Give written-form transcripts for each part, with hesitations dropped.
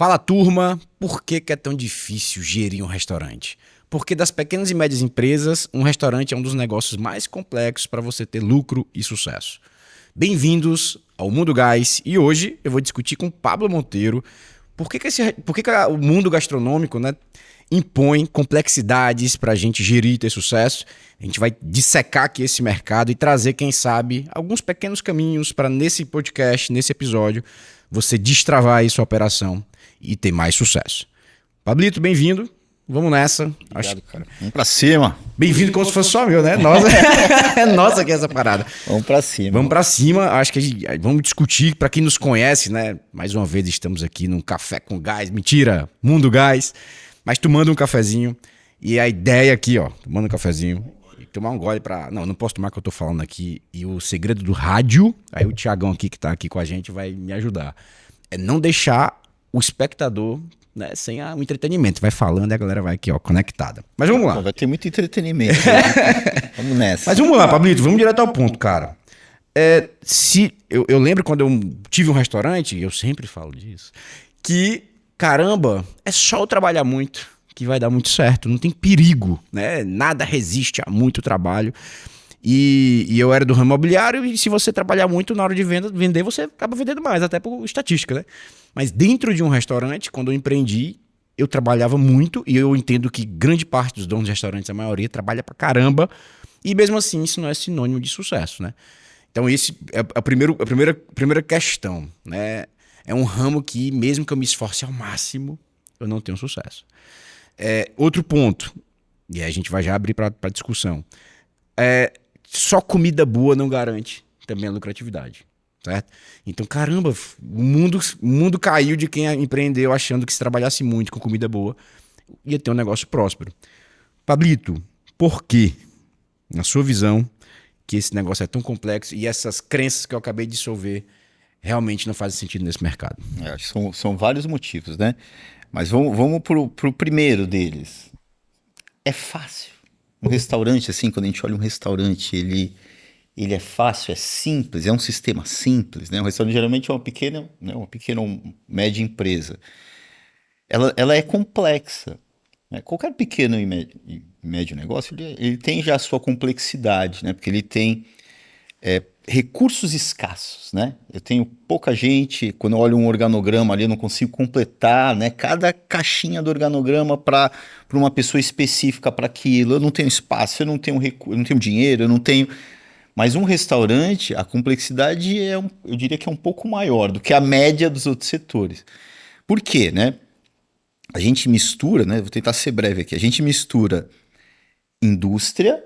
Fala, turma, por que que é tão difícil gerir um restaurante? Porque das pequenas e médias empresas, um restaurante é um dos negócios mais complexos para você ter lucro e sucesso. Bem-vindos ao Mundo Gás e hoje eu vou discutir com Pablo Monteiro por que o mundo gastronômico, né, impõe complexidades para a gente gerir e ter sucesso. A gente vai dissecar aqui esse mercado e trazer, quem sabe, alguns pequenos caminhos para nesse podcast, nesse episódio, você destravar aí sua operação e ter mais sucesso. Pablito, bem-vindo. Vamos nessa. Obrigado, cara. Vamos pra cima. Bem-vindo como se fosse só meu, né? Nossa, é nossa aqui essa parada. Vamos pra cima. Vamos pra cima. Acho que vamos discutir, para quem nos conhece, né? Mais uma vez estamos aqui num café com gás. Mentira, Mundo Gás. Mas tomando um cafezinho. E a ideia aqui, ó, tomando um cafezinho. E tomar um gole pra... Não posso tomar o que eu tô falando aqui. E o segredo do rádio, aí o Thiagão aqui que tá aqui com a gente vai me ajudar. É não deixar o espectador... né, sem o entretenimento, vai falando e a galera vai aqui, ó, conectada. Mas vamos lá. Vai ter muito entretenimento. Né? Vamos nessa. Mas vamos lá, Pablito, vamos direto ao ponto, cara. Eu lembro quando eu tive um restaurante, e eu sempre falo disso, que, caramba, é só eu trabalhar muito que vai dar muito certo, não tem perigo, né? Nada resiste a muito trabalho. E eu era do ramo imobiliário, e se você trabalhar muito na hora de vender, você acaba vendendo mais, até por estatística, né? Mas dentro de um restaurante, quando eu empreendi, eu trabalhava muito, e eu entendo que grande parte dos donos de restaurantes, a maioria, trabalha pra caramba, e mesmo assim isso não é sinônimo de sucesso, né? Então esse é a primeira questão, né? É um ramo que, mesmo que eu me esforce ao máximo, eu não tenho sucesso. Outro ponto, e aí a gente vai já abrir pra discussão, só comida boa não garante também a lucratividade, certo? Então, caramba, o mundo caiu de quem empreendeu achando que se trabalhasse muito com comida boa ia ter um negócio próspero. Pablito, por que, na sua visão, que esse negócio é tão complexo e essas crenças que eu acabei de dissolver realmente não fazem sentido nesse mercado? Acho que são vários motivos, né? Mas vamos pro primeiro deles. É fácil. Um restaurante, assim, quando a gente olha um restaurante, ele é fácil, é simples, é um sistema simples, né? Um restaurante geralmente é uma pequena ou média empresa. Ela é complexa, né? Qualquer pequeno e médio negócio, ele tem já a sua complexidade, né? Porque ele tem recursos escassos, né? Eu tenho pouca gente, quando eu olho um organograma ali, eu não consigo completar, né? Cada caixinha do organograma para uma pessoa específica para aquilo. Eu não tenho espaço, eu não tenho eu não tenho dinheiro, eu não tenho. Mas um restaurante, a complexidade eu diria que é um pouco maior do que a média dos outros setores. Por quê, né? A gente mistura, né? Vou tentar ser breve aqui. A gente mistura indústria,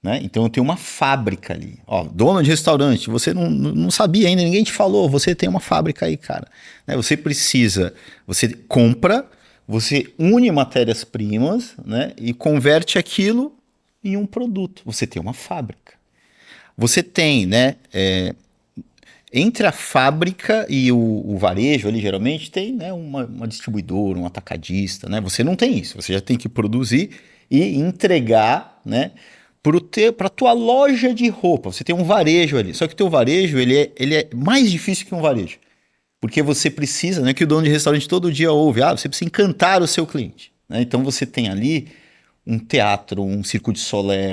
né? Então eu tenho uma fábrica ali. Ó, dono de restaurante, você não sabia ainda, ninguém te falou, você tem uma fábrica aí, cara. Né? Você compra, você une matérias-primas, né? E converte aquilo em um produto. Você tem uma fábrica. Você tem, né? Entre a fábrica e o varejo ali, geralmente, tem, né, uma distribuidora, um atacadista, né? Você não tem isso, você já tem que produzir e entregar, né? Para a tua loja de roupa, você tem um varejo ali. Só que o teu varejo, ele é mais difícil que um varejo. Porque você precisa, né, que o dono de restaurante todo dia ouve, você precisa encantar o seu cliente. Né? Então você tem ali um teatro, um Circo de Solé,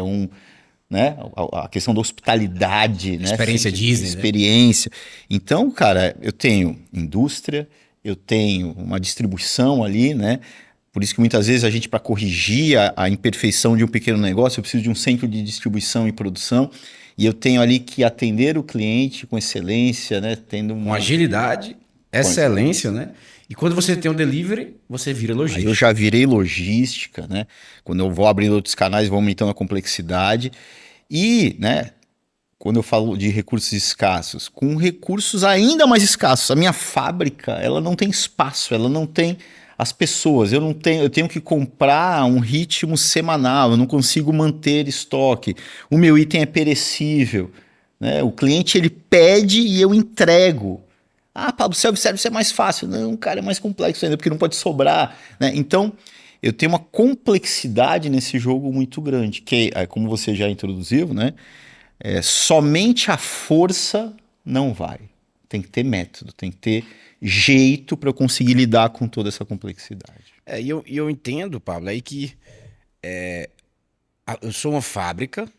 né, a questão da hospitalidade. Experiência, né? Disney, experiência. Né? Então, cara, eu tenho indústria, eu tenho uma distribuição ali, né? Por isso que muitas vezes a gente, para corrigir a imperfeição de um pequeno negócio, eu preciso de um centro de distribuição e produção, e eu tenho ali que atender o cliente com excelência, né? Com agilidade, excelência, né? E quando você tem um delivery, você vira logística. Aí eu já virei logística, né? Quando eu vou abrindo outros canais, vou aumentando a complexidade. E, né, quando eu falo de recursos escassos, com recursos ainda mais escassos. A minha fábrica, ela não tem espaço, ela não tem as pessoas. Eu tenho que comprar um ritmo semanal, eu não consigo manter estoque. O meu item é perecível, né? O cliente, ele pede e eu entrego. Pablo, self-service é mais fácil. Não, cara, é mais complexo ainda, porque não pode sobrar, né? Então, eu tenho uma complexidade nesse jogo muito grande, que, como você já introduziu, né? Somente a força não vai. tem que ter método, tem que ter jeito para eu conseguir lidar com toda essa complexidade. E eu entendo, Pablo, aí que eu sou uma fábrica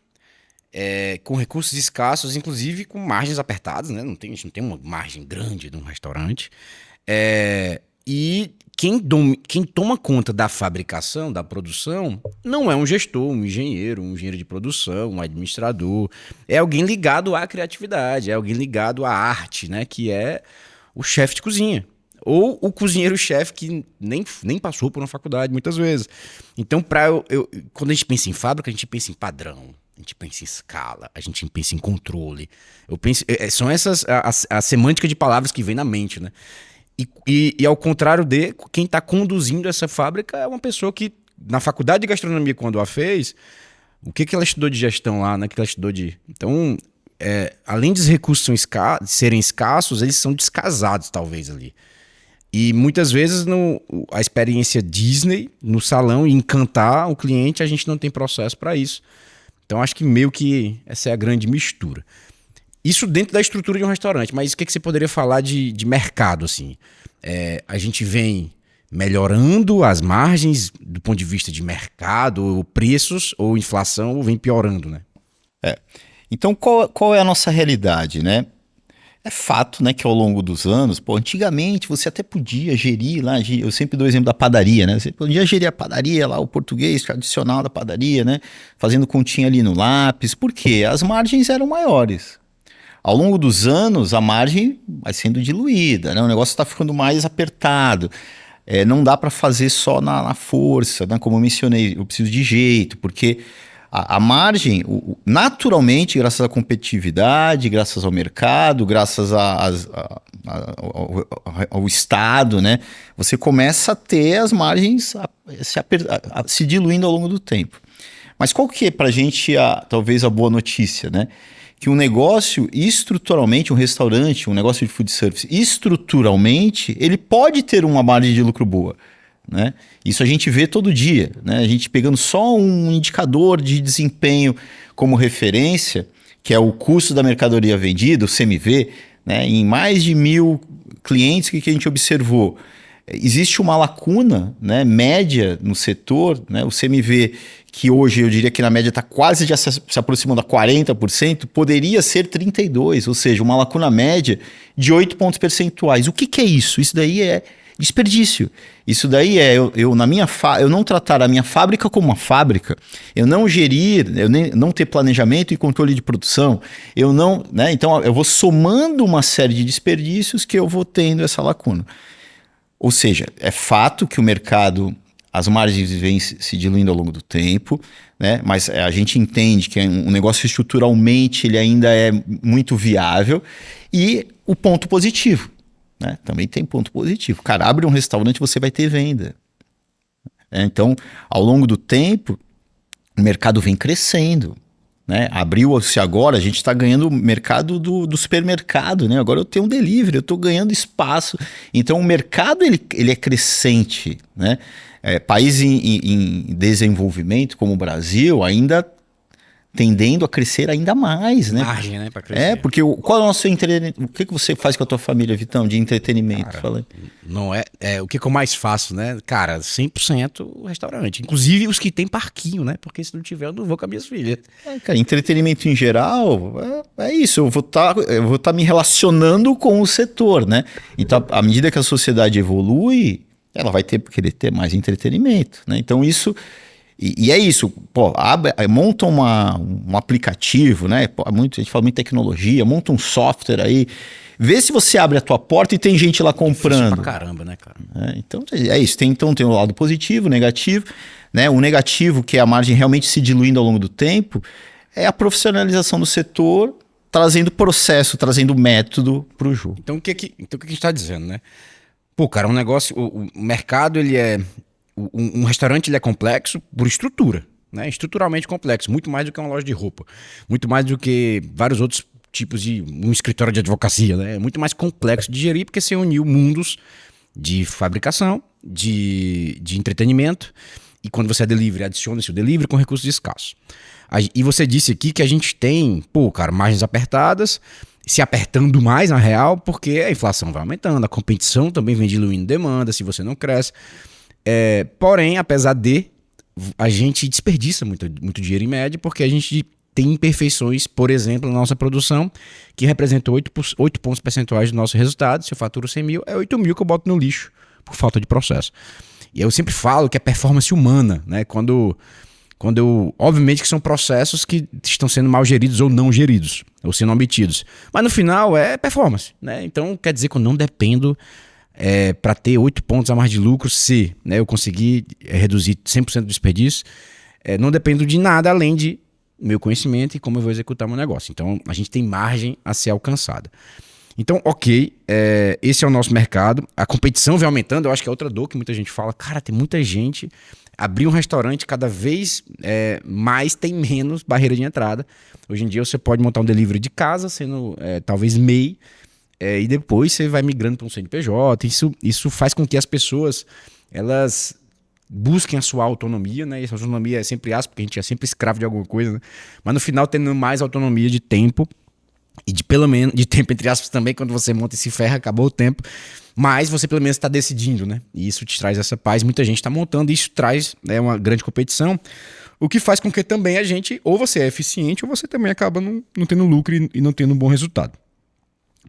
com recursos escassos, inclusive com margens apertadas, né? A gente não tem uma margem grande de um restaurante. E quem toma conta da fabricação, da produção, não é um gestor, um engenheiro de produção, um administrador. É alguém ligado à criatividade, é alguém ligado à arte, né? Que é o chefe de cozinha. Ou o cozinheiro-chefe que nem passou por uma faculdade, muitas vezes. Então, quando a gente pensa em fábrica, a gente pensa em padrão, a gente pensa em escala, a gente pensa em controle. São essas a semântica de palavras que vem na mente, né? E ao contrário de quem está conduzindo essa fábrica é uma pessoa que, na faculdade de gastronomia, quando a fez, o que ela estudou de gestão lá, né? O que ela estudou de... Então, além dos recursos serem escassos, eles são descasados, talvez, ali. E muitas vezes a experiência Disney no salão e encantar o cliente, a gente não tem processo para isso. Então acho que meio que essa é a grande mistura. Isso dentro da estrutura de um restaurante, mas o que você poderia falar de mercado, assim? A gente vem melhorando as margens do ponto de vista de mercado, ou preços, ou inflação, ou vem piorando, né? Então qual é a nossa realidade, né? É fato, né, que ao longo dos anos, antigamente você até podia gerir lá, eu sempre dou o exemplo da padaria, né? Você podia gerir a padaria lá, o português tradicional da padaria, né? Fazendo continha ali no lápis, porque as margens eram maiores. Ao longo dos anos, a margem vai sendo diluída, né? O negócio está ficando mais apertado. Não dá para fazer só na força, né? Como eu mencionei, eu preciso de jeito, porque a margem, naturalmente, graças à competitividade, graças ao mercado, graças ao Estado, né, você começa a ter as margens se diluindo ao longo do tempo. Mas qual que é para a gente, talvez, a boa notícia, né? Que um negócio, estruturalmente, um restaurante, um negócio de food service, estruturalmente, ele pode ter uma margem de lucro boa. Né? Isso a gente vê todo dia, né? A gente pegando só um indicador de desempenho como referência, que é o custo da mercadoria vendida, o CMV, né? Em mais de 1.000 clientes, o que a gente observou? Existe uma lacuna, né, média no setor, né? O CMV, que hoje eu diria que na média está quase já se aproximando a 40%, poderia ser 32%, ou seja, uma lacuna média de 8 pontos percentuais. O que é isso? Isso daí é desperdício. Isso daí eu não tratar a minha fábrica como uma fábrica, eu não gerir, não ter planejamento e controle de produção, né? Então eu vou somando uma série de desperdícios que eu vou tendo essa lacuna. Ou seja, é fato que o mercado, as margens vêm se diluindo ao longo do tempo, né? Mas a gente entende que um negócio estruturalmente ele ainda é muito viável. E o ponto positivo, né? Também tem ponto positivo. Cara, abre um restaurante, você vai ter venda. Então, ao longo do tempo, o mercado vem crescendo. Né? Abriu-se agora, a gente está ganhando o mercado do supermercado. Né? Agora eu tenho um delivery, eu estou ganhando espaço. Então, o mercado ele é crescente. Né? País em desenvolvimento, como o Brasil, ainda tendendo a crescer ainda mais, né? Margem, né, para crescer. Porque qual é o nosso entretenimento? O que você faz com a tua família, Vitão, de entretenimento? Cara, Fala aí. não o que eu mais faço, né? Cara, 100% o restaurante. Inclusive os que tem parquinho, né? Porque se não tiver, eu não vou com as minhas filhas. Cara, entretenimento em geral, é isso. Eu vou tá me relacionando com o setor, né? Então, à medida que a sociedade evolui, ela vai querer ter mais entretenimento, né? Então, isso... E é isso, monta um aplicativo, né? A gente fala muito de tecnologia, monta um software aí, vê se você abre a tua porta e tem gente lá comprando. Pra caramba, né, cara? Então é isso, tem o lado positivo, o negativo, né? O negativo, que é a margem realmente se diluindo ao longo do tempo, é a profissionalização do setor, trazendo processo, trazendo método para o jogo. Então o que a gente está dizendo, né? Pô, cara, um negócio, o mercado, ele é... Um restaurante ele é complexo por estrutura, né? Estruturalmente complexo, muito mais do que uma loja de roupa, muito mais do que vários outros tipos de um escritório de advocacia, né? É muito mais complexo de gerir porque você uniu mundos de fabricação, de entretenimento, e quando você é delivery, adiciona esse delivery com recursos escassos. E você disse aqui que a gente tem, margens apertadas, se apertando mais na real, porque a inflação vai aumentando, a competição também vem diluindo demanda, se você não cresce. Porém, apesar de, a gente desperdiça muito dinheiro em média, porque a gente tem imperfeições, por exemplo, na nossa produção, que representa 8 pontos percentuais do nosso resultado. Se eu faturo 100 mil, é 8 mil que eu boto no lixo, por falta de processo. E eu sempre falo que é performance humana, né? Obviamente que são processos que estão sendo mal geridos ou não geridos, ou sendo omitidos. Mas no final é performance, né? Então quer dizer que eu não dependo para ter 8 pontos a mais de lucro se, né, eu conseguir reduzir 100% do desperdício. Não dependo de nada além de meu conhecimento e como eu vou executar meu negócio. Então a gente tem margem a ser alcançada. Então, ok, esse é o nosso mercado. A competição vem aumentando, eu acho que é outra dor que muita gente fala. Cara, tem muita gente. Abrir um restaurante cada vez mais tem menos barreira de entrada. Hoje em dia você pode montar um delivery de casa, sendo talvez MEI, e depois você vai migrando para um CNPJ. Isso faz com que as pessoas elas busquem a sua autonomia, né? E essa autonomia é sempre aspa, porque a gente é sempre escravo de alguma coisa, né? Mas no final tendo mais autonomia de tempo, e pelo menos de tempo entre aspas também, quando você monta e se ferra, acabou o tempo, mas você pelo menos está decidindo, né? E isso te traz essa paz, muita gente está montando, e isso traz uma grande competição, o que faz com que também a gente, ou você é eficiente, ou você também acaba não tendo lucro e não tendo um bom resultado.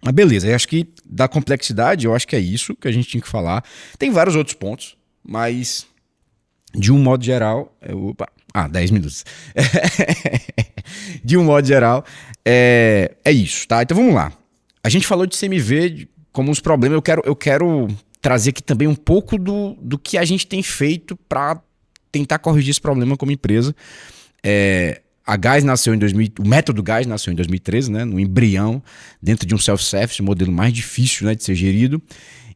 Mas beleza, eu acho que da complexidade, eu acho que é isso que a gente tinha que falar. Tem vários outros pontos, mas de um modo geral... 10 minutos. De um modo geral, é isso, tá? Então vamos lá. A gente falou de CMV como uns problemas. Eu quero trazer aqui também um pouco do que a gente tem feito para tentar corrigir esse problema como empresa. A Gás nasceu o método Gás nasceu em 2013, né? No embrião, dentro de um self-service, o modelo mais difícil, né, de ser gerido.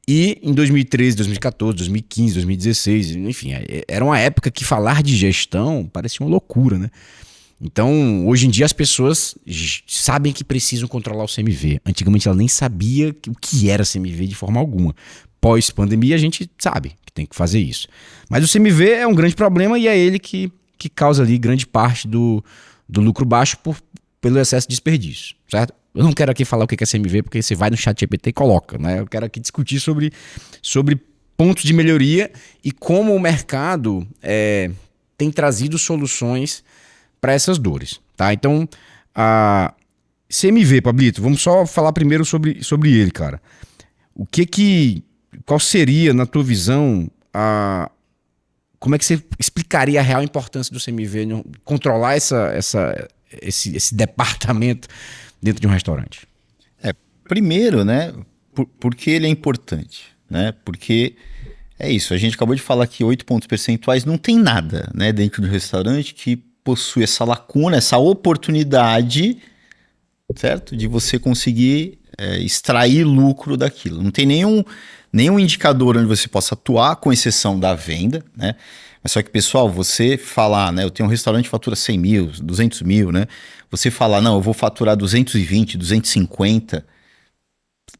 E em 2013, 2014, 2015, 2016, enfim, era uma época que falar de gestão parecia uma loucura, né? Então, hoje em dia as pessoas sabem que precisam controlar o CMV. Antigamente ela nem sabia o que era CMV de forma alguma. Pós-pandemia a gente sabe que tem que fazer isso. Mas o CMV é um grande problema e é ele que causa ali grande parte do lucro baixo pelo excesso de desperdício, certo? Eu não quero aqui falar o que é CMV, porque você vai no ChatGPT e coloca, né? Eu quero aqui discutir sobre pontos de melhoria e como o mercado tem trazido soluções para essas dores, tá? Então, a CMV, Pablito, vamos só falar primeiro sobre ele, cara. Qual seria, na tua visão, como é que você explicaria a real importância do CMV, controlar esse departamento dentro de um restaurante? Primeiro, né, porque ele é importante, né? Porque é isso, a gente acabou de falar que 8 pontos percentuais não tem nada, né, dentro do restaurante que possui essa lacuna, essa oportunidade, certo? De você conseguir extrair lucro daquilo. Não tem nenhum indicador onde você possa atuar, com exceção da venda, né? Mas só que, pessoal, você falar, né? Eu tenho um restaurante que fatura 100 mil, 200 mil, né? Você falar, não, eu vou faturar 220, 250,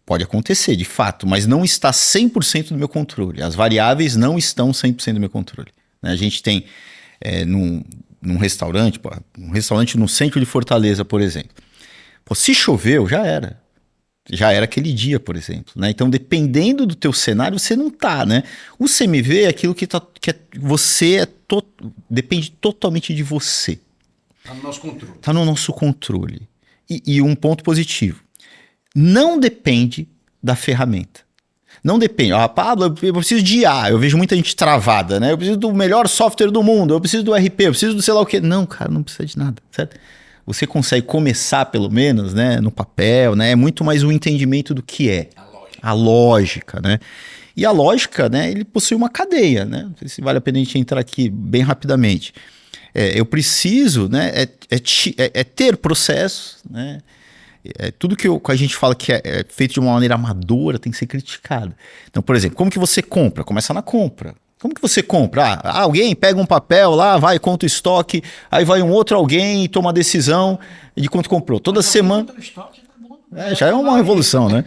pode acontecer, de fato, mas não está 100% do meu controle. As variáveis não estão 100% do meu controle, né? A gente tem num restaurante, um restaurante no centro de Fortaleza, por exemplo. Se choveu, já era. Já era aquele dia, por exemplo, né? Então, dependendo do teu cenário, você não tá, né? O CMV é aquilo depende totalmente de você. Tá no nosso controle. Tá no nosso controle. E um ponto positivo. Não depende da ferramenta. Não depende. Pablo, eu preciso de IA. Eu vejo muita gente travada, né? Eu preciso do melhor software do mundo. Eu preciso do RP. Eu preciso do sei lá o quê. Não, cara, não precisa de nada, certo? Você consegue começar, pelo menos, né, no papel, né? É muito mais o entendimento do que é. A lógica, né? E a lógica, né, ele possui uma cadeia, né? Não sei se vale a pena a gente entrar aqui bem rapidamente. Eu preciso, né, ter processos, né? Tudo que a gente fala que é feito de uma maneira amadora tem que ser criticado. Então, por exemplo, como que você compra? Começa na compra. Como que você compra? Alguém pega um papel lá, vai, conta o estoque, aí vai um outro alguém e toma a decisão de quanto comprou. Toda semana... Já é uma revolução, né?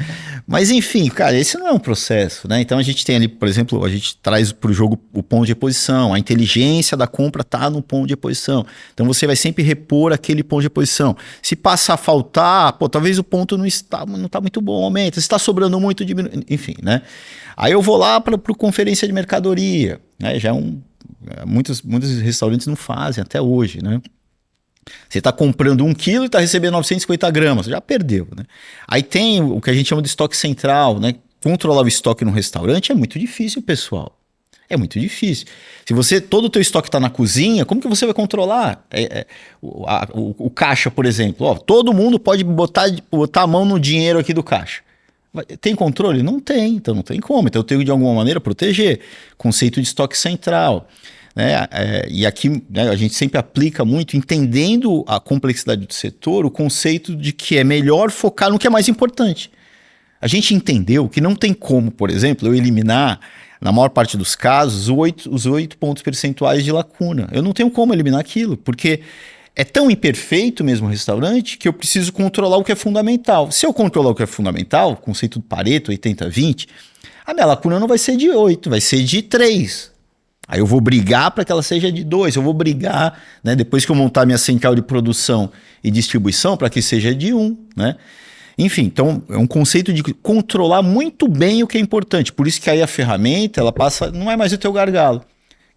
Mas enfim, cara, esse não é um processo, né? Então a gente tem ali, por exemplo, a gente traz para o jogo o ponto de reposição, a inteligência da compra está no ponto de reposição. Então você vai sempre repor aquele ponto de reposição. Se passar a faltar, pô, talvez o ponto não está muito bom, aumenta. Se está sobrando muito, diminui, enfim, né? Aí eu vou lá para o conferência de mercadoria, né? Muitos restaurantes não fazem até hoje, né? Você está comprando 1 quilo e está recebendo 950 gramas, já perdeu, né? Aí tem o que a gente chama de estoque central, né? Controlar o estoque num restaurante é muito difícil, pessoal. É muito difícil. Se todo o teu estoque está na cozinha, como que você vai controlar? O caixa, por exemplo. Ó, todo mundo pode botar a mão no dinheiro aqui do caixa. Tem controle? Não tem, então não tem como. Então eu tenho de alguma maneira proteger. Conceito de estoque central. Né? E aqui, né, a gente sempre aplica muito, entendendo a complexidade do setor, o conceito de que é melhor focar no que é mais importante. A gente entendeu que não tem como, por exemplo, eu eliminar, na maior parte dos casos, os 8 pontos percentuais de lacuna. Eu não tenho como eliminar aquilo, porque é tão imperfeito mesmo o restaurante que eu preciso controlar o que é fundamental. Se eu controlar o que é fundamental, conceito do Pareto, 80-20, a minha lacuna não vai ser de 8, vai ser de 3. Aí eu vou brigar para que ela seja de 2, eu vou brigar, né, depois que eu montar minha central de produção e distribuição, para que seja de 1, né? Enfim, então é um conceito de controlar muito bem o que é importante. Por isso que aí a ferramenta, ela passa, não é mais o teu gargalo.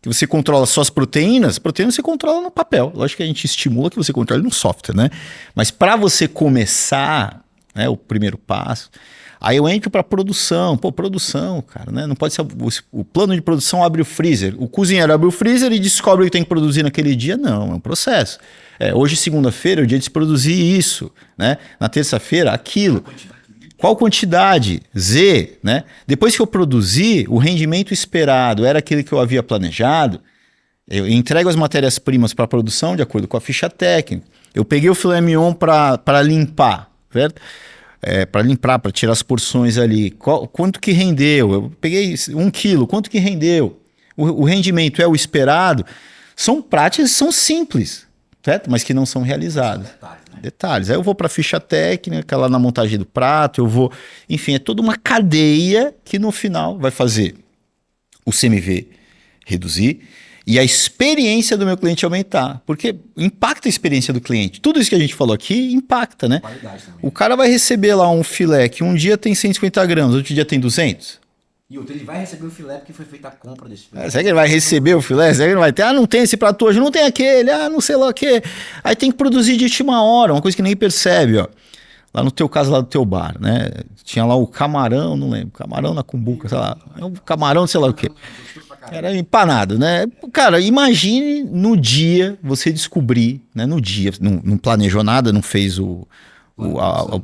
Que você controla só as proteínas você controla no papel. Lógico que a gente estimula que você controle no software, né? Mas para você começar, né, o primeiro passo, aí eu entro para produção. Pô, produção, cara, né? Não pode ser o plano de produção abre o freezer. O cozinheiro abre o freezer e descobre o que tem que produzir naquele dia. Não, é um processo. Hoje, segunda-feira, é o dia de se produzir isso, né? Na terça-feira, aquilo. Qual quantidade? Z, né? Depois que eu produzi, o rendimento esperado era aquele que eu havia planejado. Eu entrego as matérias-primas para a produção de acordo com a ficha técnica. Eu peguei o filé mignon para limpar, certo? Para limpar, para tirar as porções ali. Quanto que rendeu? Eu peguei 1 quilo, quanto que rendeu? O rendimento é o esperado? São práticas, são simples, certo? Mas que não são realizadas. Detalhes. Aí eu vou para a ficha técnica, lá na montagem do prato, eu vou... Enfim, é toda uma cadeia que no final vai fazer o CMV reduzir e a experiência do meu cliente aumentar. Porque impacta a experiência do cliente. Tudo isso que a gente falou aqui impacta, né? O cara vai receber lá um filé que um dia tem 150 gramas, outro dia tem 200. E outro, ele vai receber o filé porque foi feita a compra desse filé. Será que ele vai receber o filé? Será que ele não vai ter? Ah, não tem esse prato hoje, não tem aquele, não sei lá o quê. Aí tem que produzir de última hora, uma coisa que ninguém percebe, ó. Lá no teu caso, lá do teu bar, né? Tinha lá o camarão, não lembro, camarão na cumbuca, sei lá. Um camarão, sei lá o quê. Era empanado, né? Cara, imagine no dia você descobrir, né? No dia, não planejou nada, não fez o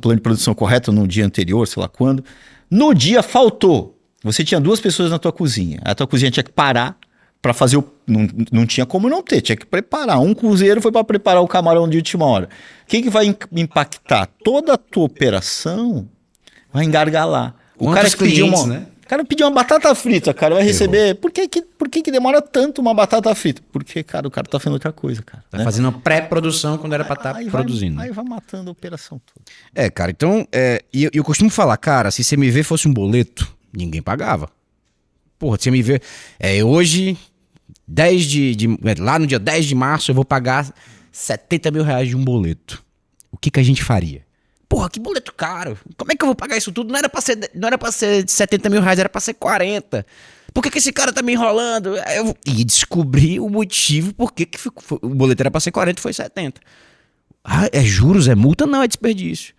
plano de produção correto no dia anterior, sei lá quando. No dia faltou. Você tinha 2 pessoas na tua cozinha. A tua cozinha tinha que parar para fazer não tinha como não ter, tinha que preparar. Um cozinheiro foi para preparar o camarão de última hora. O que vai impactar? Toda a tua operação vai engargalar. O cara que pediu né? O cara pediu uma batata frita, cara, vai receber... Por que demora tanto uma batata frita? Porque, cara, o cara tá fazendo outra coisa, cara. Tá, né? Fazendo uma pré-produção quando era pra estar produzindo. Aí vai matando a operação toda. Cara, então... E eu costumo falar, cara, se CMV fosse um boleto, ninguém pagava. Porra, CMV... Hoje, lá no dia 10 de março, eu vou pagar 70 mil reais de um boleto. O que a gente faria? Porra, que boleto caro. Como é que eu vou pagar isso tudo? Não era pra ser 70 mil reais, era pra ser 40. Por que esse cara tá me enrolando? E descobri o motivo por que o boleto era pra ser 40 e foi 70. É juros, é multa? Não, é desperdício.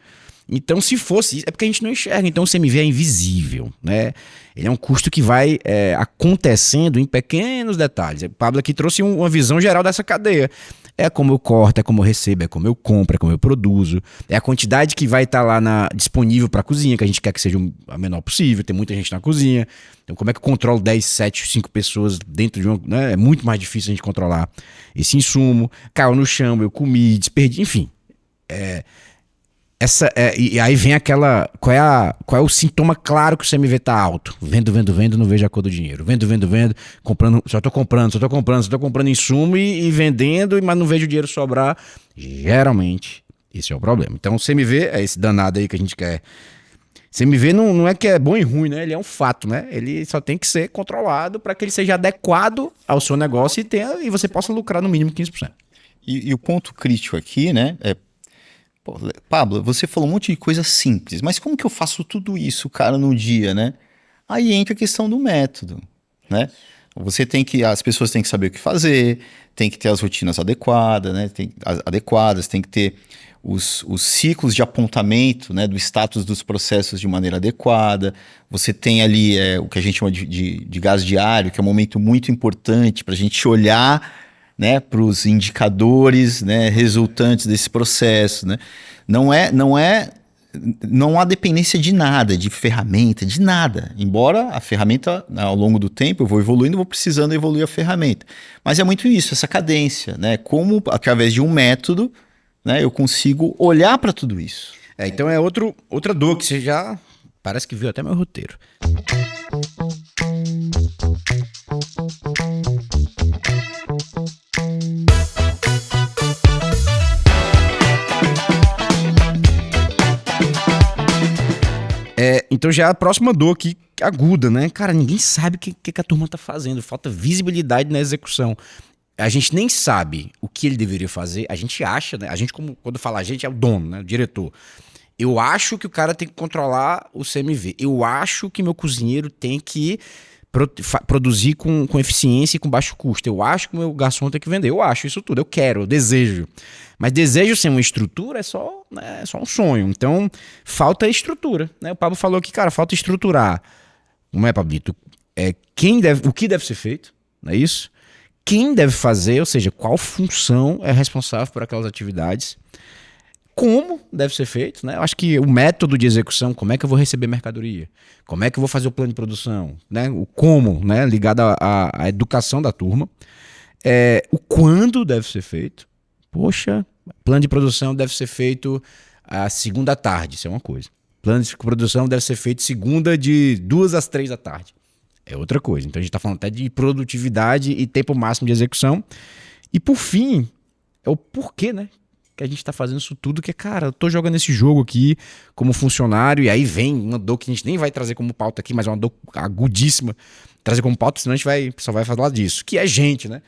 Então, se fosse isso, é porque a gente não enxerga. Então, o CMV é invisível, né? Ele é um custo que vai acontecendo em pequenos detalhes. O Pablo aqui trouxe uma visão geral dessa cadeia. É como eu corto, é como eu recebo, é como eu compro, é como eu produzo. É a quantidade que vai estar lá disponível para a cozinha, que a gente quer que seja a menor possível. Tem muita gente na cozinha. Então, como é que eu controlo 10, 7, 5 pessoas dentro de uma... Né? É muito mais difícil a gente controlar esse insumo. Caiu no chão, eu comi, desperdi, enfim. E aí vem aquela... Qual é o sintoma claro que o CMV tá alto? Vendo, não vejo a cor do dinheiro. Vendo, comprando, só tô comprando insumo e vendendo, mas não vejo o dinheiro sobrar. Geralmente, Esse é o problema. Então o CMV é esse danado aí que a gente quer. CMV não é que é bom e ruim, né? Ele é um fato, né? Ele só tem que ser controlado para que ele seja adequado ao seu negócio e você possa lucrar no mínimo 15%. E o ponto crítico aqui, né, pô, Pablo, você falou um monte de coisa simples, mas como que eu faço tudo isso, cara, no dia, né? Aí entra a questão do método, né? As pessoas têm que saber o que fazer, tem que ter as rotinas adequadas, né? Tem que ter os ciclos de apontamento, né, do status dos processos de maneira adequada. Você tem ali o que a gente chama de gás diário, que é um momento muito importante para a gente olhar, né, para os indicadores, né, resultantes desse processo, né? Não há dependência de nada, de ferramenta, de nada. Embora a ferramenta, ao longo do tempo, eu vou evoluindo, vou precisando evoluir a ferramenta. Mas é muito isso, essa cadência, né? Como, através de um método, né, eu consigo olhar para tudo isso. Então é outra dor que você já parece que viu até meu roteiro. Então já é a próxima dor aqui, aguda, né? Cara, ninguém sabe o que a turma tá fazendo. Falta visibilidade na execução. A gente nem sabe o que ele deveria fazer. A gente acha, né? A gente, quando fala a gente, é o dono, né? O diretor. Eu acho que o cara tem que controlar o CMV. Eu acho que meu cozinheiro tem que produzir com eficiência e com baixo custo. Eu acho que o meu garçom tem que vender. Eu acho isso tudo. Eu quero, eu desejo. Mas desejo sem uma estrutura é só um sonho. Então, falta estrutura, né? O Pablo falou que, cara, falta estruturar. Não é, Pablito? O que deve ser feito, não é isso? Quem deve fazer, ou seja, qual função é responsável por aquelas atividades, como deve ser feito, né? Eu acho que o método de execução, como é que eu vou receber mercadoria, como é que eu vou fazer o plano de produção, né? O como, né? Ligado à educação da turma, o quando deve ser feito. Poxa, plano de produção deve ser feito à segunda à tarde, isso é uma coisa. Plano de produção deve ser feito segunda de 2 às 3 da tarde. É outra coisa. Então a gente está falando até de produtividade e tempo máximo de execução. E por fim, é o porquê, né? Que a gente está fazendo isso tudo, que é, cara, eu tô jogando esse jogo aqui como funcionário, e aí vem uma dor que a gente nem vai trazer como pauta aqui, mas é uma dor agudíssima, trazer como pauta, senão a gente só vai falar disso, que é gente, né?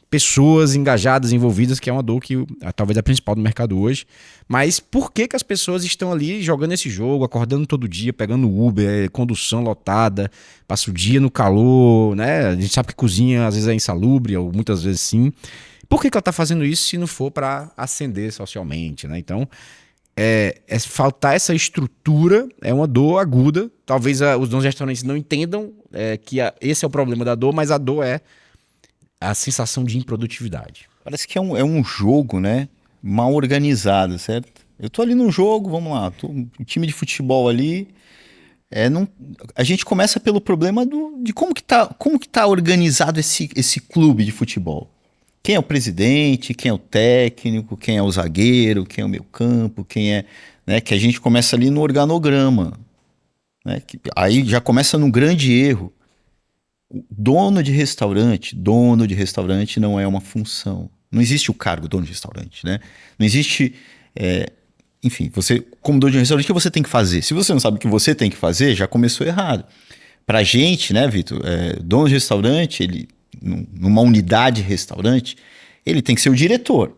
Pessoas engajadas, envolvidas, que é uma dor que talvez é a principal do mercado hoje. Mas por que as pessoas estão ali jogando esse jogo, acordando todo dia, pegando Uber, condução lotada, passa o dia no calor, né? A gente sabe que cozinha às vezes é insalubre, ou muitas vezes sim. Por que ela está fazendo isso se não for para ascender socialmente, né? Então, faltar essa estrutura é uma dor aguda. Talvez os donos de restaurantes não entendam que esse é o problema da dor, mas a dor é a sensação de improdutividade. Parece que é um jogo, né? Mal organizado, certo? Eu tô ali no jogo, vamos lá, um time de futebol ali. A gente começa pelo problema de como que tá organizado esse clube de futebol. Quem é o presidente, quem é o técnico, quem é o zagueiro, quem é o meio-campo, quem é. Né, que a gente começa ali no organograma. Né, aí já começa num grande erro. O dono de restaurante não é uma função. Não existe o cargo dono de restaurante, né? Não existe. Enfim, você, como dono de restaurante, o que você tem que fazer? Se você não sabe o que você tem que fazer, já começou errado. Pra gente, né, Vitor? Dono de restaurante, numa unidade de restaurante, ele tem que ser o diretor.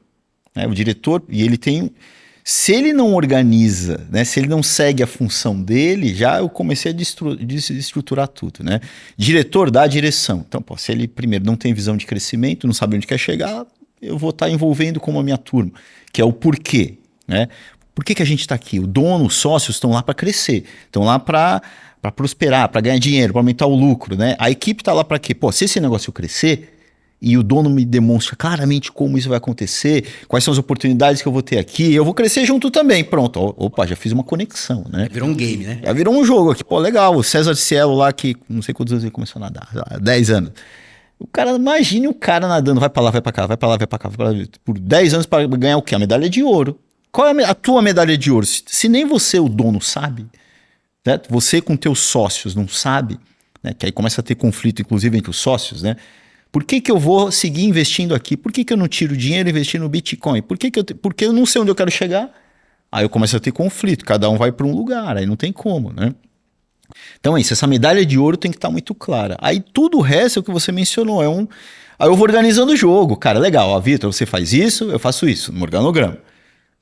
Né? O diretor, e ele tem. Se ele não organiza, né, se ele não segue a função dele, já eu comecei a desestruturar tudo. Né? Diretor dá direção. Então, se ele primeiro não tem visão de crescimento, não sabe onde quer chegar, eu vou estar envolvendo como a minha turma, que é o porquê. Né? Por que a gente está aqui? O dono, os sócios estão lá para crescer, estão lá para prosperar, para ganhar dinheiro, para aumentar o lucro. Né? A equipe está lá para quê? Se esse negócio crescer e o dono me demonstra claramente como isso vai acontecer, quais são as oportunidades que eu vou ter aqui, eu vou crescer junto também. Pronto, opa, já fiz uma conexão, né? Virou um game, né? Já virou um jogo aqui, legal. O César Cielo lá, que não sei quantos anos ele começou a nadar, 10 anos. O cara, imagine o cara nadando, vai pra lá, vai pra cá, vai pra lá, vai pra cá, vai pra lá, por 10 anos para ganhar o quê? A medalha de ouro. Qual é a tua medalha de ouro? Se nem você, o dono, sabe, certo? Você com teus sócios não sabe, né? Que aí começa a ter conflito, inclusive, entre os sócios, né? Por que eu vou seguir investindo aqui? Por que eu não tiro dinheiro e investir no Bitcoin? Porque eu não sei onde eu quero chegar, Aí eu começo a ter conflito, cada um vai para um lugar, aí não tem como, né? Então é isso, essa medalha de ouro tem que estar muito clara. Aí tudo o resto é o que você mencionou, Aí eu vou organizando o jogo. Cara, legal, ó, Vitor, você faz isso, eu faço isso, no organograma.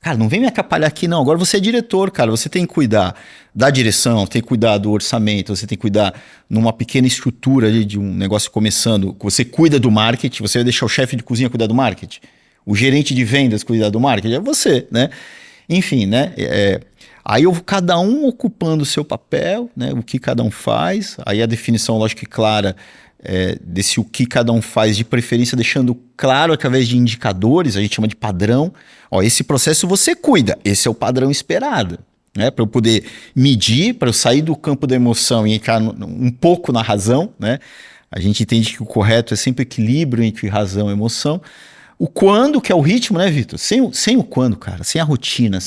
Cara, não vem me atrapalhar aqui, não. Agora você é diretor, cara. Você tem que cuidar da direção, tem que cuidar do orçamento, você tem que cuidar numa pequena estrutura ali de um negócio começando. Você cuida do marketing, você vai deixar o chefe de cozinha cuidar do marketing, o gerente de vendas cuidar do marketing, é você, né? Enfim, né? Aí cada um ocupando o seu papel, né? O que cada um faz. Aí a definição, lógico que clara, desse o que cada um faz, de preferência deixando claro através de indicadores, a gente chama de padrão. Ó, esse processo você cuida, esse é o padrão esperado, né? Para eu poder medir, para eu sair do campo da emoção e entrar um pouco na razão, né? A gente entende que o correto é sempre equilíbrio entre razão e emoção. O quando, que é o ritmo, né, Vitor? Sem o quando, cara, sem a rotina,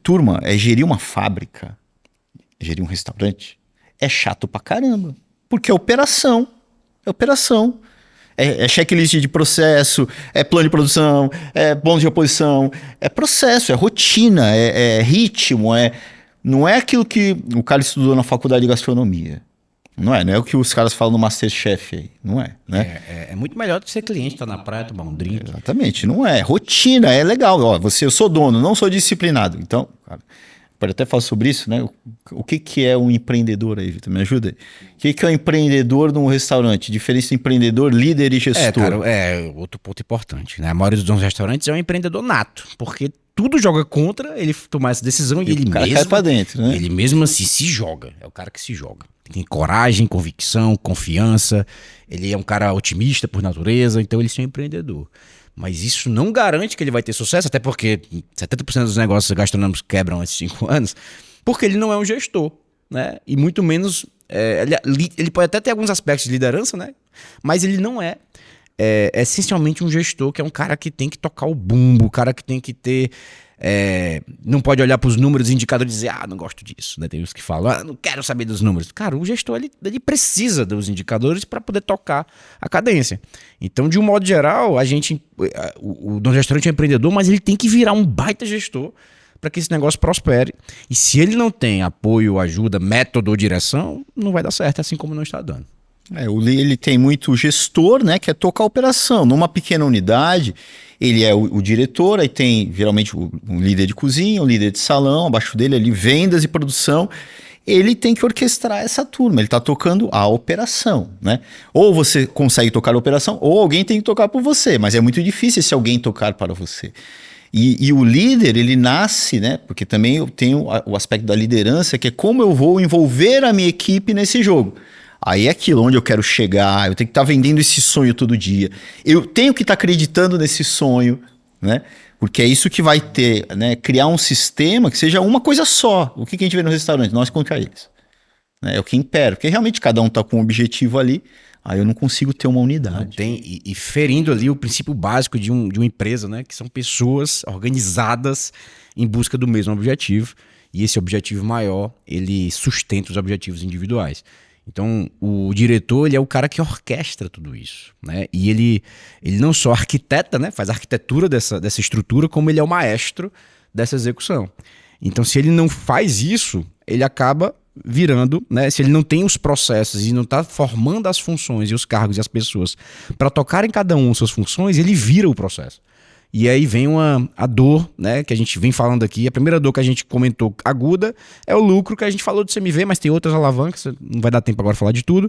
turma, gerir uma fábrica, gerir um restaurante, é chato pra caramba. Porque é operação. É checklist de processo, é plano de produção, é plano de reposição, é processo, é rotina, é ritmo, não é aquilo que o cara estudou na faculdade de gastronomia. Não é o que os caras falam no Masterchef aí, não é, né? É muito melhor do que ser cliente, tá na praia, tomar um drink. Exatamente, não é. Rotina, é legal. Ó, eu sou dono, não sou disciplinado. Então, cara, pode até falar sobre isso, né? O que é um empreendedor aí, Vitor? Me ajuda aí. O que é um empreendedor num restaurante? Diferença de empreendedor, líder e gestor. Cara, outro ponto importante, né? A maioria dos donos de restaurantes é um empreendedor nato, porque tudo joga contra ele tomar essa decisão e ele o cara mesmo... cai pra dentro, né? Ele mesmo assim se joga. É o cara que se joga. Tem coragem, convicção, confiança. Ele é um cara otimista por natureza, então ele é um empreendedor. Mas isso não garante que ele vai ter sucesso, até porque 70% dos negócios gastronômicos quebram esses 5 anos, porque ele não é um gestor, né? E muito menos... ele pode até ter alguns aspectos de liderança, né? Mas ele não é essencialmente um gestor, que é um cara que tem que tocar o bumbo, o cara que tem que ter... não pode olhar para os números e indicadores e dizer, não gosto disso, né? Tem uns que falam, não quero saber dos números. Cara, o gestor ele precisa dos indicadores para poder tocar a cadência. Então, de um modo geral, o dono do restaurante é empreendedor, mas ele tem que virar um baita gestor para que esse negócio prospere. E se ele não tem apoio, ajuda, método ou direção, não vai dar certo, assim como não está dando. Ele tem muito gestor, né, que é tocar a operação. Numa pequena unidade, ele é o diretor, aí tem geralmente um líder de cozinha, um líder de salão, abaixo dele ali vendas e produção. Ele tem que orquestrar essa turma, ele está tocando a operação, né? Ou você consegue tocar a operação, ou alguém tem que tocar por você, mas é muito difícil se alguém tocar para você. E o líder, ele nasce, né? Porque também eu tenho o aspecto da liderança, que é como eu vou envolver a minha equipe nesse jogo. Aí é aquilo, onde eu quero chegar, eu tenho que estar vendendo esse sonho todo dia. Eu tenho que estar acreditando nesse sonho, né? Porque é isso que vai ter, né? Criar um sistema que seja uma coisa só. O que a gente vê no restaurante? Nós contra eles. É o que impera. Porque realmente cada um está com um objetivo ali, aí eu não consigo ter uma unidade. Não tem, e ferindo ali o princípio básico de uma empresa, né? Que são pessoas organizadas em busca do mesmo objetivo. E esse objetivo maior, ele sustenta os objetivos individuais. Então, o diretor, ele é o cara que orquestra tudo isso, né? E ele não só arquiteta, né? Faz a arquitetura dessa estrutura, como ele é o maestro dessa execução. Então, se ele não faz isso, ele acaba virando, né? Se ele não tem os processos e não está formando as funções e os cargos e as pessoas para tocarem cada um suas funções, ele vira o processo. E aí vem a dor, né, que a gente vem falando aqui. A primeira dor que a gente comentou aguda é o lucro, que a gente falou do CMV, mas tem outras alavancas, não vai dar tempo agora de falar de tudo.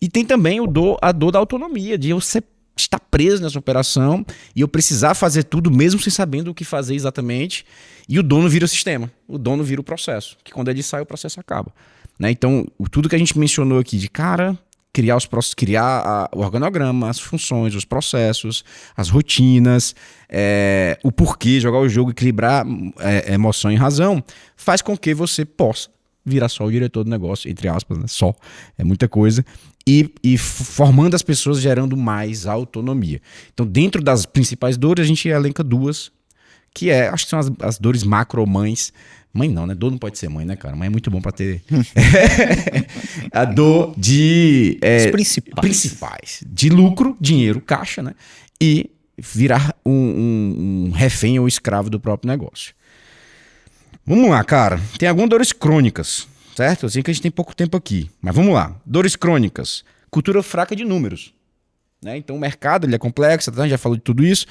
E tem também a dor da autonomia, de você estar preso nessa operação e eu precisar fazer tudo mesmo sem sabendo o que fazer exatamente. E o dono vira o sistema, o dono vira o processo, que quando ele sai o processo acaba. Né? Então, tudo que a gente mencionou aqui de criar o organograma, as funções, os processos, as rotinas, o porquê, jogar o jogo, equilibrar emoção e razão, faz com que você possa virar só o diretor do negócio, entre aspas, né? Só, é muita coisa, e formando as pessoas, gerando mais autonomia. Então, dentro das principais dores, a gente elenca duas, que acho que são as dores macro-mães. Mãe não, né? Dor não pode ser mãe, né, cara? Mãe é muito bom pra ter... a dor de... principais. De lucro, dinheiro, caixa, né? E virar um refém ou escravo do próprio negócio. Vamos lá, cara. Tem algumas dores crônicas, certo? Eu sei que a gente tem pouco tempo aqui, mas vamos lá. Dores crônicas. Cultura fraca de números. Né? Então o mercado ele é complexo, tá? A gente já falou de tudo isso.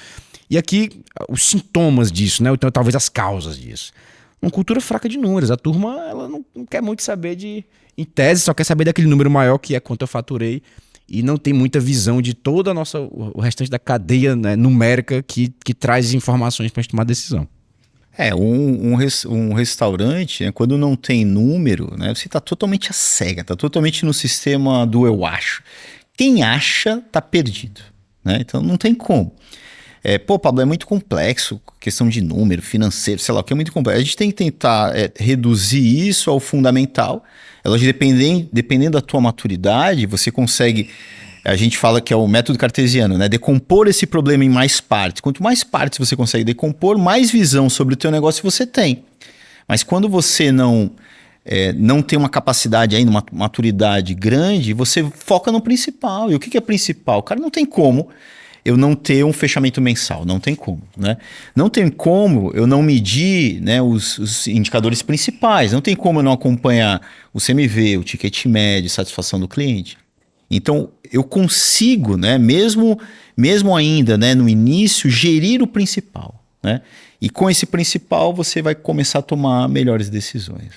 E aqui os sintomas disso, né? Então talvez as causas disso. Uma cultura fraca de números. A turma ela não quer muito saber de... Em tese, só quer saber daquele número maior que é quanto eu faturei e não tem muita visão de toda a nossa... o restante da cadeia, né, numérica que traz informações para a gente tomar decisão. Um restaurante, né, quando não tem número, né, você está totalmente à cega, está totalmente no sistema do eu acho. Quem acha está perdido, né? Então não tem como. Pablo, é muito complexo, questão de número, financeiro, sei lá, o que é muito complexo. A gente tem que tentar reduzir isso ao fundamental. Dependendo da tua maturidade, você consegue... A gente fala que é o método cartesiano, né? Decompor esse problema em mais partes. Quanto mais partes você consegue decompor, mais visão sobre o teu negócio você tem. Mas quando você não tem uma capacidade ainda, uma maturidade grande, você foca no principal. E o que é principal? Cara, não tem como eu não ter um fechamento mensal, não tem como, né? Não tem como eu não medir, né, os indicadores principais, não tem como eu não acompanhar o CMV, o ticket médio, satisfação do cliente. Então, eu consigo, né, mesmo ainda, né, no início, gerir o principal, né? E com esse principal, você vai começar a tomar melhores decisões.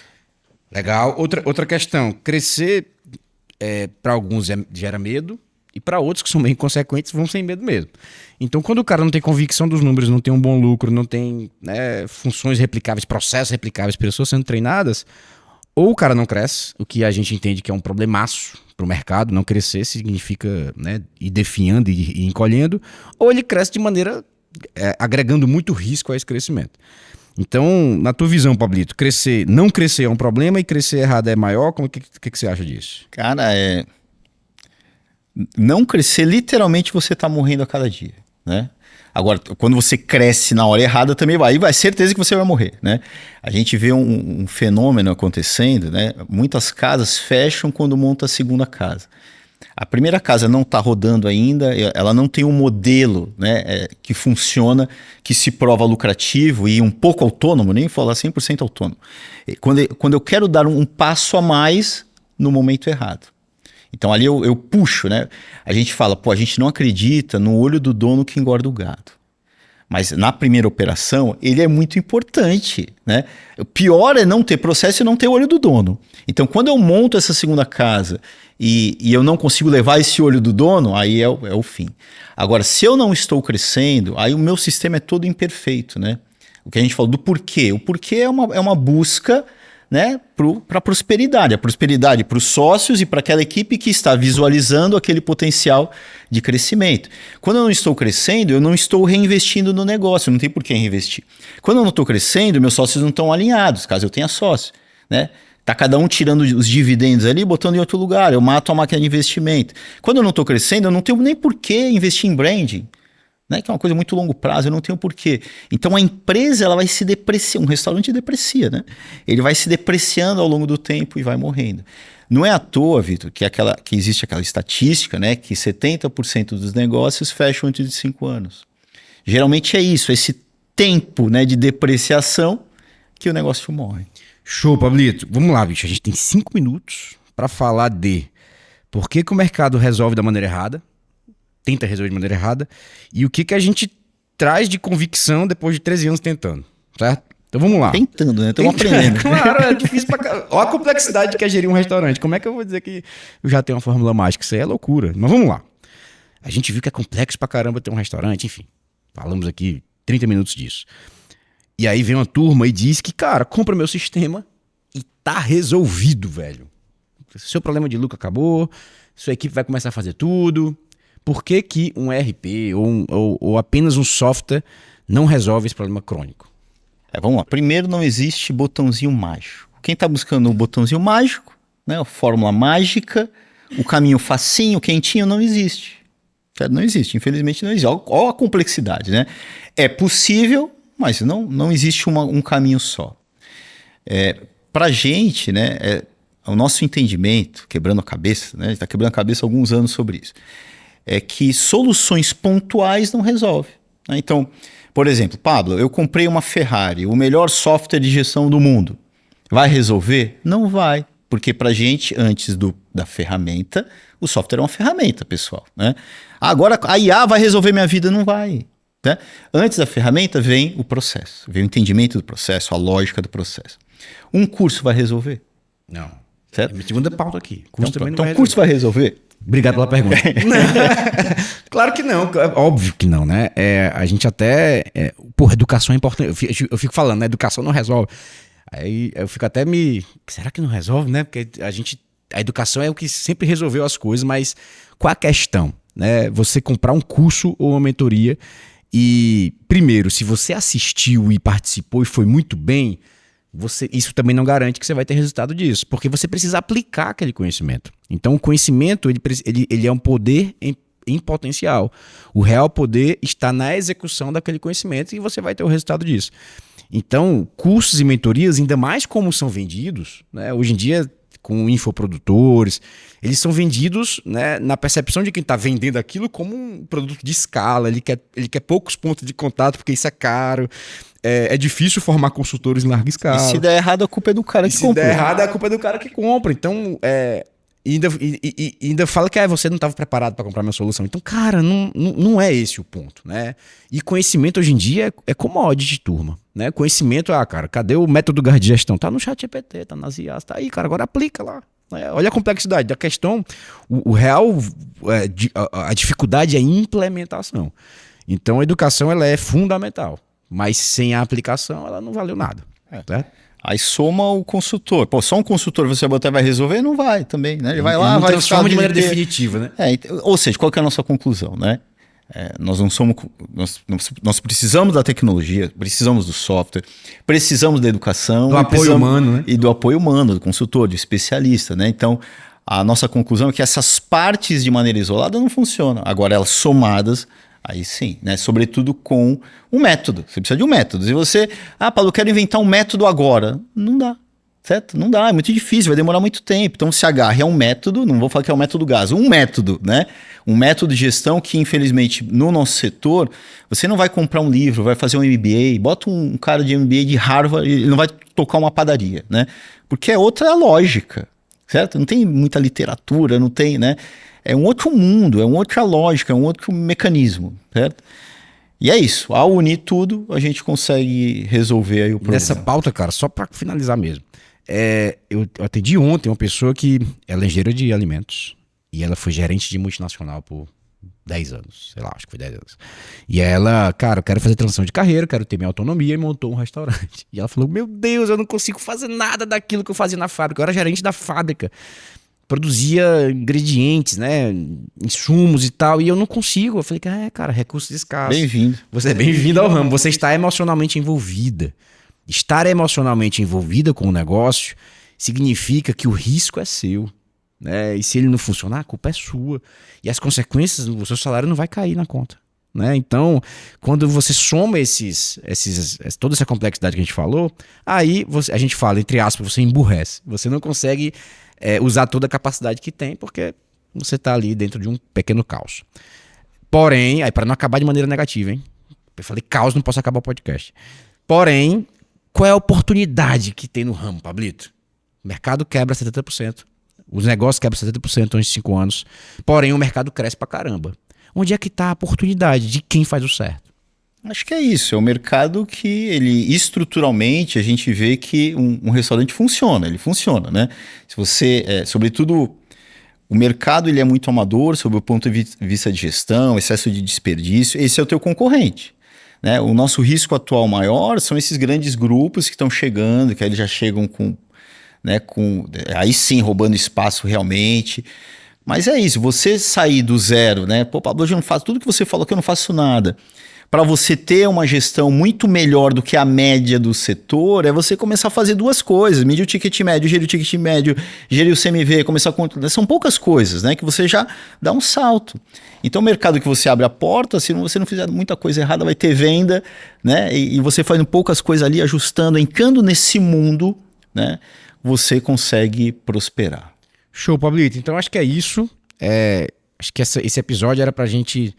Legal. Outra questão. Crescer, para alguns, gera medo. E para outros que são bem inconsequentes, vão sem medo mesmo. Então, quando o cara não tem convicção dos números, não tem um bom lucro, não tem, né, funções replicáveis, processos replicáveis, pessoas sendo treinadas, ou o cara não cresce, o que a gente entende que é um problemaço para o mercado. Não crescer significa, né, ir definhando e encolhendo, ou ele cresce de maneira agregando muito risco a esse crescimento. Então, na tua visão, Pablito, não crescer é um problema e crescer errado é maior? O que você acha disso? Cara, não crescer, literalmente você está morrendo a cada dia, né? Agora, quando você cresce na hora errada também vai. Aí vai certeza que você vai morrer, né? A gente vê um fenômeno acontecendo, né? Muitas casas fecham quando monta a segunda casa. A primeira casa não está rodando ainda, ela não tem um modelo, né, que funciona, que se prova lucrativo e um pouco autônomo, nem falar 100% autônomo. Quando eu quero dar um passo a mais no momento errado. Então ali eu puxo, né? A gente fala, a gente não acredita no olho do dono que engorda o gado. Mas na primeira operação, ele é muito importante, né? O pior é não ter processo e não ter o olho do dono. Então, quando eu monto essa segunda casa e eu não consigo levar esse olho do dono, aí é o fim. Agora, se eu não estou crescendo, aí o meu sistema é todo imperfeito, né? O que a gente falou do porquê. O porquê é uma busca, né, para a prosperidade para os sócios e para aquela equipe que está visualizando aquele potencial de crescimento. Quando eu não estou crescendo, eu não estou reinvestindo no negócio, não tem por que reinvestir. Quando eu não estou crescendo, meus sócios não estão alinhados, caso eu tenha sócio, né? Tá cada um tirando os dividendos ali e botando em outro lugar, eu mato a máquina de investimento. Quando eu não estou crescendo, eu não tenho nem por que investir em branding, né, que é uma coisa muito longo prazo, eu não tenho porquê. Então a empresa ela vai se depreciar, um restaurante deprecia, né? Ele vai se depreciando ao longo do tempo e vai morrendo. Não é à toa, Vitor, que existe aquela estatística, né, que 70% dos negócios fecham antes de 5 anos. Geralmente é isso, esse tempo, né, de depreciação que o negócio morre. Show, Pablito. Vamos lá, bicho. A gente tem 5 minutos para falar de por que o mercado resolve da maneira errada, tenta resolver de maneira errada, e o que a gente traz de convicção depois de 13 anos tentando, certo? Então vamos lá. Tentando, né? Estamos aprendendo. Claro, é difícil pra caramba. Olha a complexidade que é gerir um restaurante. Como é que eu vou dizer que eu já tenho uma fórmula mágica? Isso aí é loucura. Mas vamos lá. A gente viu que é complexo pra caramba ter um restaurante, enfim. Falamos aqui 30 minutos disso. E aí vem uma turma e diz que, cara, compra meu sistema e tá resolvido, velho. Seu problema de lucro acabou, sua equipe vai começar a fazer tudo. Por que um ERP ou apenas um software não resolve esse problema crônico? Vamos lá. Primeiro, não existe botãozinho mágico. Quem está buscando o botãozinho mágico, né, a fórmula mágica, o caminho facinho, quentinho, não existe. Não existe, infelizmente não existe. Olha a complexidade, né? É possível, mas não existe um caminho só. Para a gente, né, o nosso entendimento, quebrando a cabeça, né, a gente está quebrando a cabeça há alguns anos sobre isso, é que soluções pontuais não resolvem. Então, por exemplo, Pablo, eu comprei uma Ferrari, o melhor software de gestão do mundo. Vai resolver? Não vai. Porque pra gente, antes da ferramenta, o software é uma ferramenta, pessoal. Né? Agora a IA vai resolver minha vida? Não vai. Né? Antes da ferramenta vem o processo, vem o entendimento do processo, a lógica do processo. Um curso vai resolver? Não. Certo? É minha segunda pauta aqui. Curso também não então vai o curso vai resolver? Obrigado pela pergunta. Claro que não, óbvio que não, né? A gente até. Porra, educação é importante. Eu fico falando, né? Educação não resolve. Aí eu fico até será que não resolve, né? Porque a educação é o que sempre resolveu as coisas, mas qual a questão? Né? Você comprar um curso ou uma mentoria e, primeiro, se você assistiu e participou e foi muito bem, isso também não garante que você vai ter resultado disso, porque você precisa aplicar aquele conhecimento. Então, o conhecimento ele é um poder em potencial. O real poder está na execução daquele conhecimento e você vai ter o resultado disso. Então, cursos e mentorias, ainda mais como são vendidos, né, hoje em dia, com infoprodutores, eles são vendidos, né, na percepção de quem está vendendo aquilo como um produto de escala, ele quer poucos pontos de contato porque isso é caro, é difícil formar consultores em larga escala. E se der errado, a culpa é do cara que compra. Se der errado, a culpa é do cara que compra. Então, ainda fala que você não estava preparado para comprar minha solução. Então, cara, não é esse o ponto, né? E conhecimento hoje em dia é commodity, turma. Né? Conhecimento, cara, cadê o método de gestão? Tá no ChatGPT, tá nas IAs, tá aí, cara, agora aplica lá. Né? Olha a complexidade da questão, o real, a dificuldade é a implementação. Então, a educação, ela é fundamental, mas sem a aplicação, ela não valeu nada. Certo? Aí soma o consultor. Pô, só um consultor você botar vai resolver? Não vai também, né? Ele vai lá, vai transforma de maneira definitiva, né? Ou seja, qual que é a nossa conclusão, né? Nós não somos, nós precisamos da tecnologia, precisamos do software, precisamos da educação, do apoio humano, né? E do apoio humano, do consultor, do especialista, né? Então, a nossa conclusão é que essas partes de maneira isolada não funcionam. Agora, elas somadas, aí sim, né? Sobretudo com um método. Você precisa de um método. Se você, Paulo, eu quero inventar um método agora, não dá. Certo? Não dá, é muito difícil, vai demorar muito tempo. Então se agarre a um método, não vou falar que é o método GAS, um método, né? Um método de gestão que, infelizmente, no nosso setor, você não vai comprar um livro, vai fazer um MBA, bota um cara de MBA de Harvard, ele não vai tocar uma padaria, né? Porque é outra lógica, certo? Não tem muita literatura, não tem, né? É um outro mundo, é uma outra lógica, é um outro mecanismo, certo? E é isso, ao unir tudo, a gente consegue resolver aí o problema. Nessa pauta, cara, só para finalizar mesmo. Eu atendi ontem uma pessoa que ela é engenheira de alimentos e ela foi gerente de multinacional por 10 anos, sei lá, acho que foi 10 anos. E ela, cara, eu quero fazer transição de carreira, quero ter minha autonomia e montou um restaurante. E ela falou, meu Deus, eu não consigo fazer nada daquilo que eu fazia na fábrica. Eu era gerente da fábrica, produzia ingredientes, né, insumos e tal, e eu não consigo. Eu falei, cara, recursos escassos. Bem-vindo. Você é bem-vindo ao ramo, você está emocionalmente envolvida. Estar emocionalmente envolvida com o negócio significa que o risco é seu, né? E se ele não funcionar, a culpa é sua. E as consequências, o seu salário não vai cair na conta, né? Então, quando você soma toda essa complexidade que a gente falou, aí a gente fala, entre aspas, você emburrece. Você não consegue usar toda a capacidade que tem, porque você está ali dentro de um pequeno caos. Porém, aí para não acabar de maneira negativa, hein? Eu falei caos, não posso acabar o podcast. Porém, qual é a oportunidade que tem no ramo, Pablito? O mercado quebra 70%. Os negócios quebram 70% antes de 5 anos. Porém, o mercado cresce pra caramba. Onde é que está a oportunidade de quem faz o certo? Acho que é isso. É um mercado que, ele estruturalmente, a gente vê que um restaurante funciona. Ele funciona, né? Se você, sobretudo, o mercado ele é muito amador sob o ponto de vista de gestão, excesso de desperdício. Esse é o teu concorrente. Né? O nosso risco atual maior são esses grandes grupos que estão chegando, que aí eles já chegam aí sim roubando espaço realmente. Mas é isso, você sair do zero, né? Pô, Pablo, hoje eu não faço tudo que você falou que eu não faço nada. Para você ter uma gestão muito melhor do que a média do setor, é você começar a fazer duas coisas: medir o ticket médio, gerir o ticket médio, gerir o CMV, começar a controlar. São poucas coisas, né? Que você já dá um salto. Então, o mercado que você abre a porta, se você não fizer muita coisa errada, vai ter venda, né? E você fazendo poucas coisas ali, ajustando, entrando nesse mundo, né? Você consegue prosperar. Show, Pablito. Então, acho que é isso. Acho que esse episódio era pra gente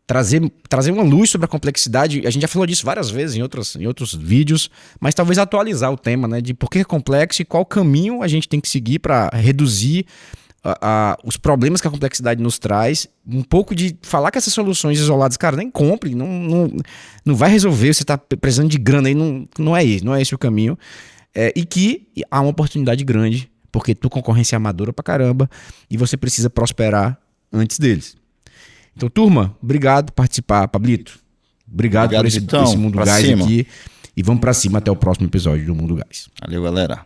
trazer uma luz sobre a complexidade. A gente já falou disso várias vezes em outros vídeos, mas talvez atualizar o tema, né, de por que é complexo e qual caminho a gente tem que seguir para reduzir os problemas que a complexidade nos traz, um pouco de falar que essas soluções isoladas, cara, nem compre, não vai resolver, você tá precisando de grana aí, não é esse o caminho, e que há uma oportunidade grande, porque tua concorrência é amadora pra caramba, e você precisa prosperar antes deles. Então, turma, obrigado por participar, Pablito, obrigado por esse Mundo Gás aqui, e vamos pra cima até o próximo episódio do Mundo Gás. Valeu, galera.